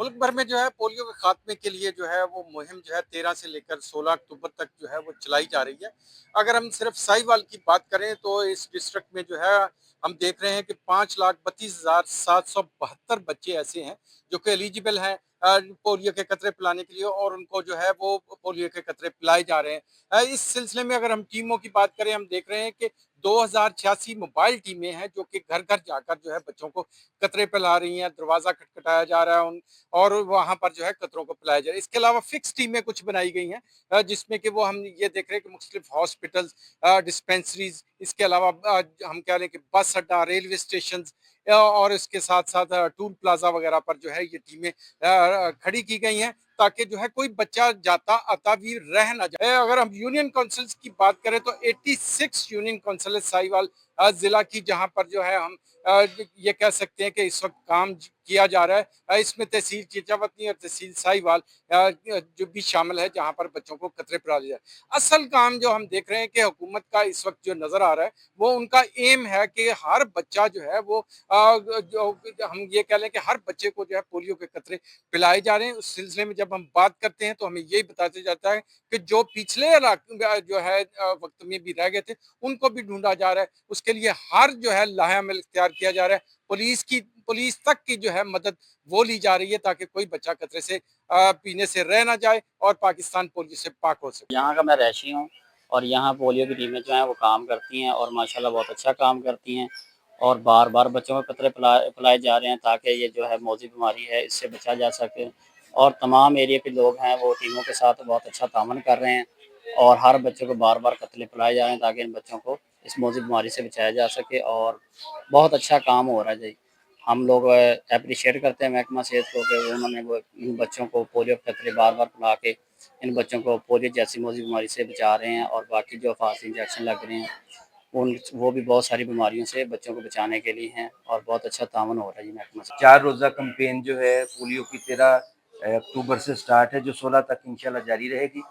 मुल्क भर में जो है पोलियो के खात्मे के लिए जो है वो मुहिम जो है 13 से लेकर 16 अक्टूबर तक जो है वो चलाई जा रही है। अगर हम सिर्फ साहिवाल की बात करें तो इस डिस्ट्रिक्ट में जो है हम देख रहे हैं कि 5,32,772 बच्चे ऐसे हैं जो कि एलिजिबल हैं पोलियो के कतरे पिलाने के लिए, और उनको जो है वो पोलियो के कतरे पिलाए जा रहे हैं। इस सिलसिले में अगर हम टीमों की बात करें, हम देख रहे हैं कि 2086 मोबाइल टीमें हैं जो कि घर घर जाकर जो है बच्चों को कतरे पिला रही हैं। दरवाजा खटखटाया जा रहा है और वहाँ पर जो है कतरों को पिलाया जाए। इसके अलावा फिक्स टीमें कुछ बनाई गई हैं जिसमें कि वो हम ये देख रहे हैं कि मुख्तलिफ हॉस्पिटल्स, डिस्पेंसरीज, इसके अलावा हम कह रहे हैं कि बस अड्डा, रेलवे स्टेशन और इसके साथ साथ टूल प्लाजा वगैरह पर जो है ये टीमें खड़ी की गई हैं ताकि जो है कोई बच्चा जाता आता भी रह ना जाए। अगर हम यूनियन काउंसिल्स की बात करें तो 86 यूनियन काउंसिल साहिवाल जिला की, जहां पर जो है हम ये कह सकते हैं कि इस वक्त काम किया जा रहा है। इसमें तहसील चीचावतनी और तहसील साहिवाल जो भी शामिल है, जहां पर बच्चों को कतरे पिला दिया जाए। असल काम जो हम देख रहे हैं कि हुकूमत का इस वक्त जो नजर आ रहा है वो उनका एम है कि हर बच्चा जो है वो जो हम ये कह लें कि हर बच्चे को जो है पोलियो के कतरे पिलाए जा रहे हैं। उस सिलसिले में जब हम बात करते हैं तो हमें यही बताते जाता है कि जो पिछले जो है वक्त में भी रह गए थे उनको भी ढूंढा जा रहा है। उसके लिए हर जो है लाहेअमल इख्तियार किया जा रहा है। पुलिस तक की जो है मदद वो ली जा रही है ताकि कोई बच्चा खतरे से पीने से रह ना जाए और पाकिस्तान पोलियो से पाक हो सके। यहाँ का मैं रहायशी हूँ और यहाँ पोलियो की टीमें जो हैं वो काम करती हैं और माशाल्लाह बहुत अच्छा काम करती हैं और बार बार बच्चों को कतरे पिलाए जा रहे हैं ताकि ये जो है मौजी बीमारी है इससे बचा जा सके। और तमाम एरिया के लोग हैं वो टीमों के साथ बहुत अच्छा तामन कर रहे हैं और हर बच्चे को बार बार कतरे पिलाए जा रहे हैं ताकि इन बच्चों को इस मौजी बीमारी से बचाया जा सके और बहुत अच्छा काम हो रहा है जी। हम लोग अप्रिशिएट करते हैं महकमा सेहत को कि उन्होंने वो इन बच्चों को पोलियो के कतरे बार बार पिला के इन बच्चों को पोलियो जैसी मौजी बीमारी से बचा रहे हैं और बाकी जो फांसी इंजेक्शन लग रहे हैं उन वो भी बहुत सारी बीमारियों से बच्चों को बचाने के लिए हैं और बहुत अच्छा तामन हो रहा है जी महकमा से। 4 रोज़ा कैंपेन जो है पोलियो की 13 अक्टूबर से स्टार्ट है, जो 16 तक इंशाल्लाह जारी रहेगी।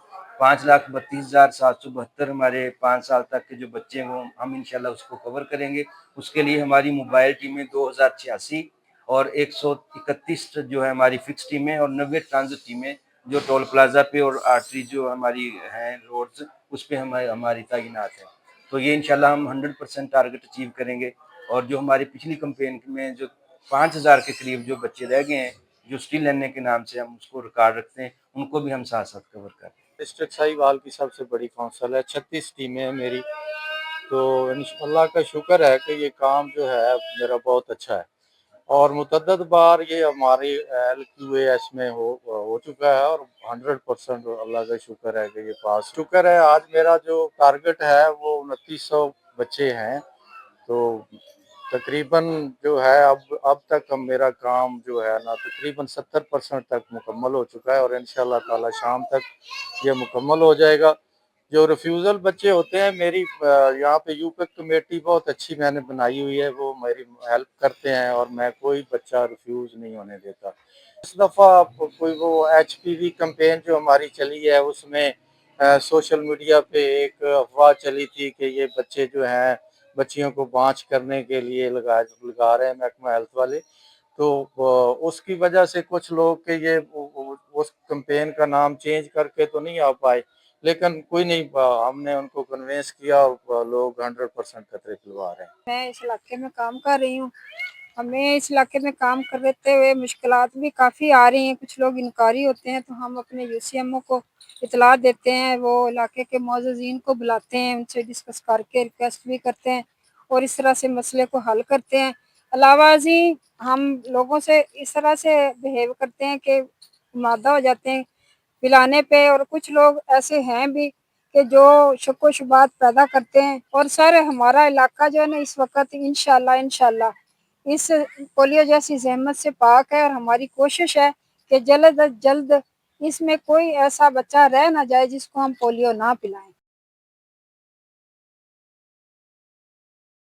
5,32,772 हमारे 5 साल तक के जो बच्चे हैं वो हम इंशाल्लाह उसको कवर करेंगे। उसके लिए हमारी मोबाइल टीमें 2086 और 131 जो है हमारी फिक्स टीमें और 90 ट्रांजिट टीमें जो टोल प्लाजा पे और आर्टरी जो हमारी हैं रोड्स उस पे हमारी तैनात है। तो ये इंशाल्लाह हम 100% टारगेट अचीव करेंगे। और जो हमारी पिछली कैंपेन में जो 5,000 के करीब जो बच्चे रह गए हैं, जो स्टिल लेने के नाम से हम उसको रिकॉर्ड रखते हैं, उनको भी हम साथ साथ कवर कर रहे हैं। डिस्ट्रिक्ट साहिवाल की सबसे बड़ी कौंसल है, 36 टीमें हैं मेरी। तो अल्लाह का शुक्र है कि ये काम जो है मेरा बहुत अच्छा है और मुतअद्दिद बार ये हमारी LQAS में हो चुका है और 100% अल्लाह का शुक्र है कि ये पास शुक्र है। आज मेरा जो टारगेट है वो 2900 बच्चे हैं। तो तकरीबन जो है अब तक मेरा काम जो है ना तकरीबन 70% तक मुकम्मल हो चुका है और इंशाल्लाह ताला शाम तक ये मुकम्मल हो जाएगा। जो रिफ्यूज़ल बच्चे होते हैं, मेरी यहाँ पे यूपीक कमेटी बहुत अच्छी मैंने बनाई हुई है, वो मेरी हेल्प करते हैं और मैं कोई बच्चा रिफ्यूज़ नहीं होने देता। इस दफ़ा कोई वो HPV कैंपेन जो हमारी चली है उसमें सोशल मीडिया पे एक अफवाह चली थी कि ये बच्चे जो हैं बच्चियों को बाँझ करने के लिए लगा रहे हैं महकमा हेल्थ वाले। तो उसकी वजह से कुछ लोग के ये उस कैंपेन का नाम चेंज करके तो नहीं आ पाए, लेकिन कोई नहीं, हमने उनको कन्विंस किया और लोग 100% कतरे पिलवा रहे हैं। मैं इस इलाके में काम कर रही हूँ। हमें इस इलाके में काम करते हुए मुश्किलात भी काफ़ी आ रही हैं। कुछ लोग इनकारी होते हैं तो हम अपने UCMO को इतला देते हैं, वो इलाके के मोअज़्ज़िज़ीन को बुलाते हैं, उनसे डिस्कस करके रिक्वेस्ट भी करते हैं और इस तरह से मसले को हल करते हैं। अलावा जी हम लोगों से इस तरह से बिहेव करते हैं कि मादा हो जाते हैं पिलाने पे, और कुछ लोग ऐसे हैं भी कि जो शक व शुबात पैदा करते हैं। और सर हमारा इलाका जो है ना इस वक्त इंशाल्लाह इस पोलियो जैसी ज़हमत से पाक है और हमारी कोशिश है कि जल्द अज जल्द इसमें कोई ऐसा बच्चा रह ना जाए जिसको हम पोलियो ना पिलाएं।